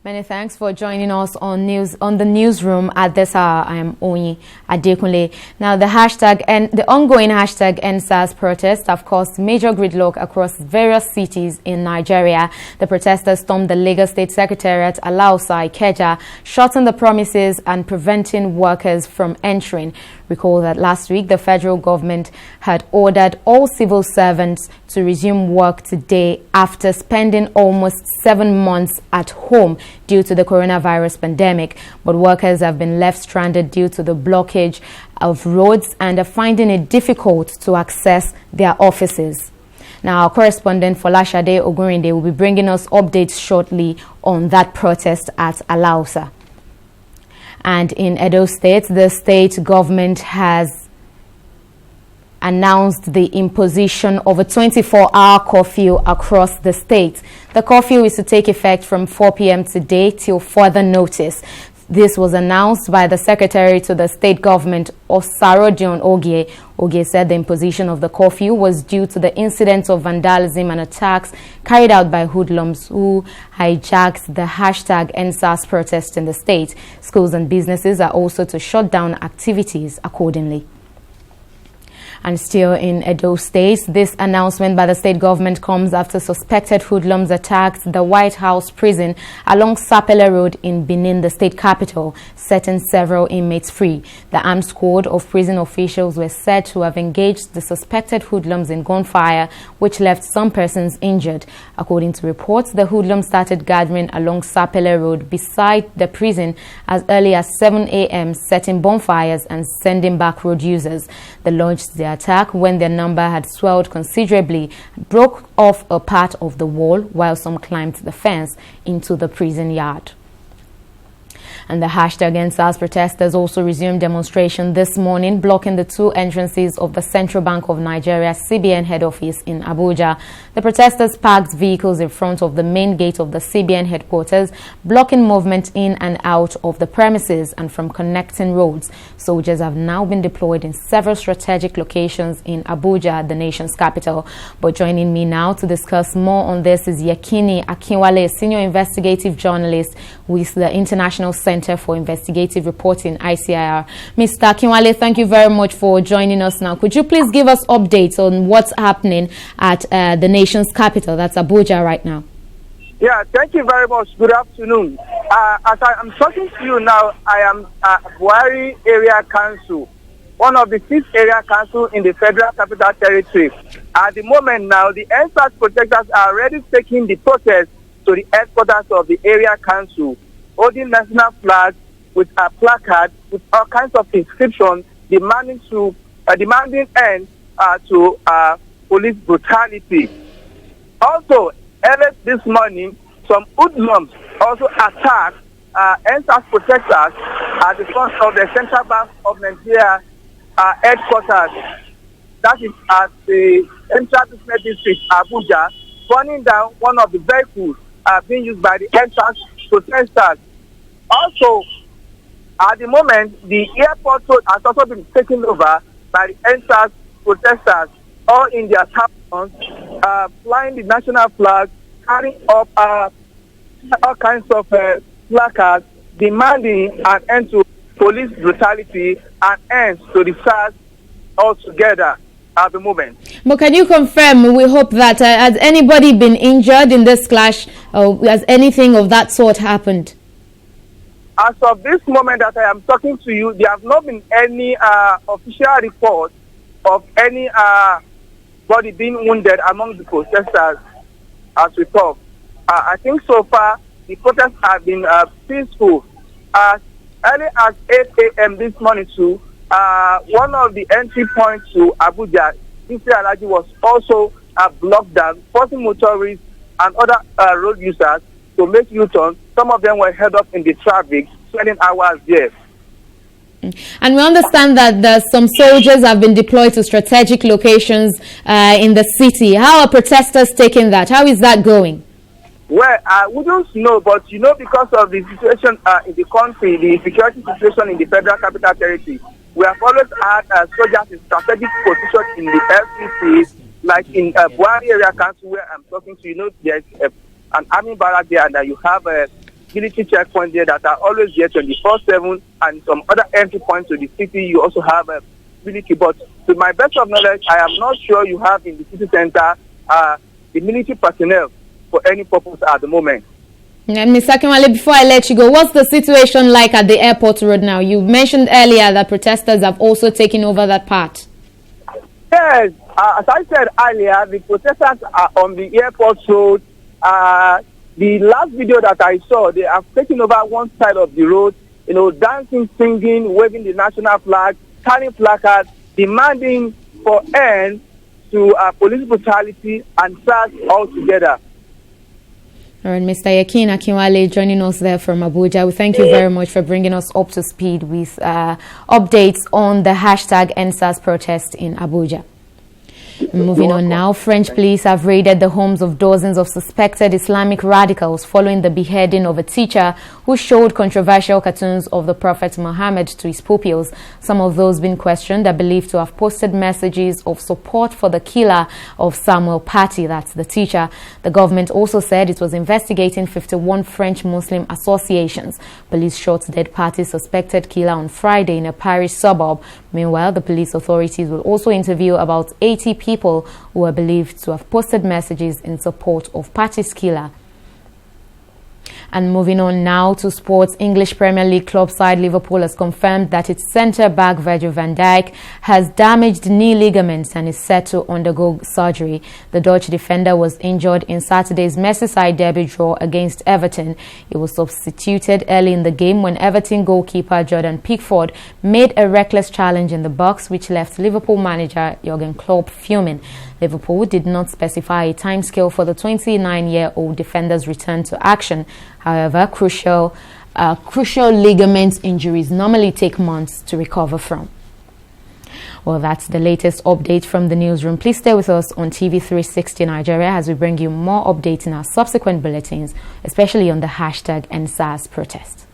Many thanks for joining us on the newsroom at this hour. I am Oyi Adekunle. Now, the ongoing hashtag #EndSARS protest have caused major gridlock across various cities in Nigeria. The protesters stormed the Lagos State Secretariat, Alausa, Ikeja, shutting the premises and preventing workers from entering. Recall that last week, the federal government had ordered all civil servants to resume work today after spending almost 7 months at home due to the coronavirus pandemic. But workers have been left stranded due to the blockage of roads and are finding it difficult to access their offices. Now, our correspondent Folashade Ogurinde will be bringing us updates shortly on that protest at Alausa. And in Edo State, the state government has announced the imposition of a 24-hour curfew across the state. The curfew is to take effect from 4 p.m. today till further notice. This was announced by the secretary to the state government, Osarodion Ogie. Ogie said the imposition of the curfew was due to the incidents of vandalism and attacks carried out by hoodlums who hijacked the hashtag #EndSARS protest in the state. Schools and businesses are also to shut down activities accordingly. And still in Edo State, this announcement by the state government comes after suspected hoodlums attacked the White House prison along Sapele Road in Benin, the state capital, setting several inmates free. The armed squad of prison officials were said to have engaged the suspected hoodlums in gunfire, which left some persons injured. According to reports, the hoodlums started gathering along Sapele Road beside the prison as early as 7 a.m., setting bonfires and sending back road users. They launched their attack when their number had swelled considerably, broke off a part of the wall while some climbed the fence into the prison yard. And the hashtag #EndSARS protesters also resumed demonstration this morning, blocking the 2 entrances of the Central Bank of Nigeria CBN head office in Abuja. The protesters parked vehicles in front of the main gate of the CBN headquarters, blocking movement in and out of the premises and from connecting roads. Soldiers have now been deployed in several strategic locations in Abuja, the nation's capital. But joining me now to discuss more on this is Yakini Akinwale, senior investigative journalist with the International Center for Investigative Reporting, ICIR. Mr. Akinwale, thank you very much for joining us now. Could you please give us updates on what's happening at the nation's capital, that's Abuja, right now? Yeah, thank you very much. Good afternoon. As I am talking to you now, I am at Buhari Area Council, one of the 6 area councils in the Federal Capital Territory. At the moment now, the #EndSARS protesters are already taking the protest to the headquarters of the area council, holding national flags with a placard with all kinds of inscriptions demanding end to police brutality. Also, early this morning, some hoodlums also attacked #EndSARS protesters at the front of the Central Bank of Nigeria headquarters. That is at the Central Business District, Abuja, burning down one of the vehicles being used by the #EndSARS protesters. Also, at the moment, the airport road has also been taken over by the #EndSARS protesters, all in their towns, flying the national flag, carrying up all kinds of placards, demanding an end to police brutality and end to the SARS altogether at the moment. But can you confirm, we hope that, has anybody been injured in this clash, or has anything of that sort happened? As of this moment that I am talking to you, there have not been any official report of any body being wounded among the protesters as we talk. I think so far the protests have been peaceful. As early as 8 a.m. this morning too, one of the entry points to Abuja, Alaji, was also blocked down, forcing motorists and other road users to make U-turn. Some of them were held up in the traffic, spending hours there. And we understand that some soldiers have been deployed to strategic locations in the city. How are protesters taking that? How is that going? Well, we don't know, but you know, because of the situation in the country, the security situation in the Federal Capital Territory, we have always had soldiers in strategic position in the FCC, like in Buhari Area Council, where I'm talking to. You know, there's an army barrack there, and you have military checkpoints there that are always there 24/7, and some other entry points to the city. You also have a military, but to my best of knowledge, I am not sure you have in the city center the military personnel for any purpose at the moment. Mr. Akinwale, before I let you go, what's the situation like at the airport road now? You mentioned earlier that protesters have also taken over that part. Yes, as I said earlier, the protesters are on the airport road. The last video that I saw, they have taken over one side of the road, dancing, singing, waving the national flag, carrying placards, demanding for end to police brutality and SARS altogether. All right, Mr. Yakin Akinwale joining us there from Abuja. We thank you very much for bringing us up to speed with updates on the hashtag #EndSARS protest in Abuja. Moving on now, French police have raided the homes of dozens of suspected Islamic radicals following the beheading of a teacher who showed controversial cartoons of the Prophet Muhammad to his pupils. Some of those being questioned are believed to have posted messages of support for the killer of Samuel Paty, that's the teacher. The government also said it was investigating 51 French Muslim associations. Police shot dead Paty's suspected killer on Friday in a Paris suburb. Meanwhile, the police authorities will also interview about 80 people who are believed to have posted messages in support of Paty's killer. And moving on now to sports, English Premier League club side Liverpool has confirmed that its centre-back Virgil van Dijk has damaged knee ligaments and is set to undergo surgery. The Dutch defender was injured in Saturday's Merseyside derby draw against Everton. He was substituted early in the game when Everton goalkeeper Jordan Pickford made a reckless challenge in the box, which left Liverpool manager Jurgen Klopp fuming. Liverpool did not specify a timescale for the 29-year-old defender's return to action. However, crucial ligament injuries normally take months to recover from. Well, that's the latest update from the newsroom. Please stay with us on TV360 Nigeria as we bring you more updates in our subsequent bulletins, especially on the hashtag #EndSARS protest.